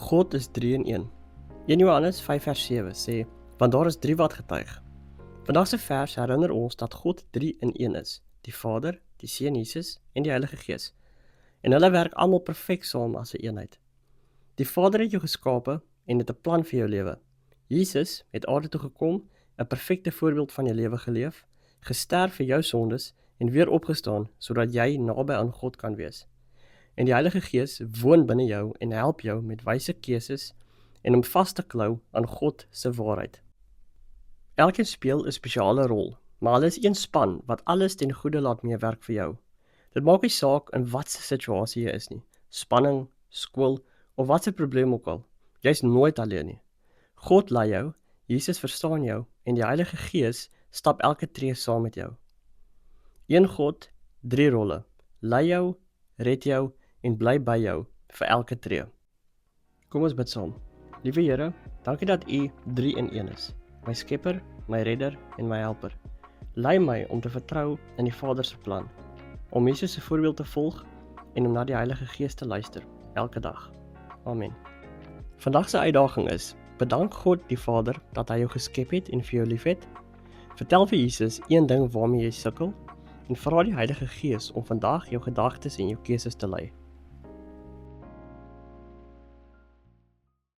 God is 3 in 1. 1 Johannes 5 vers 7 sê, want daar is 3 wat getuig. Vandag se vers herinner ons dat God 3 in 1 is, die Vader, die Seun Jesus en die Heilige Gees. En hulle werk almal perfek saam as 'n eenheid. Die Vader het jou geskape en het 'n plan vir jou lewe. Jesus het aarde toe gekom, 'n perfekte voorbeeld van jou lewe geleef, gesterf vir jou sondes en weer opgestaan sodat jy naby aan God kan wees. En die Heilige Gees woon binne jou en help jou met wyse keuses en om vas te klou aan God se waarheid. Elkeen speel 'n spesiale rol, maar hulle is een span wat alles ten goeie laat meewerk vir jou. Dit maak nie saak in watse situasie jy is nie, spanning, skool of watse probleem ook al. Jy's nooit alleen nie. God lei jou, Jesus verstaan jou en die Heilige Gees stap elke tree saam met jou. Een God, 3 rolle. Lei jou, red jou en bly by jou vir elke tree. Kom ons bid saam. Liewe Here, dankie dat U 3 in 1 is. My Skepper, my Redder en my Helper. Lei my om te vertrou in die Vader se plan, om Jesus se voorbeeld te volg en om na die Heilige Gees te luister elke dag. Amen. Vandag se uitdaging is: bedank God die Vader dat hy jou geskep het en vir jou liefhet. Vertel vir Jesus een ding waarmee jy sukkel en vra die Heilige Gees om vandag jou gedagtes en jou keuses te lei.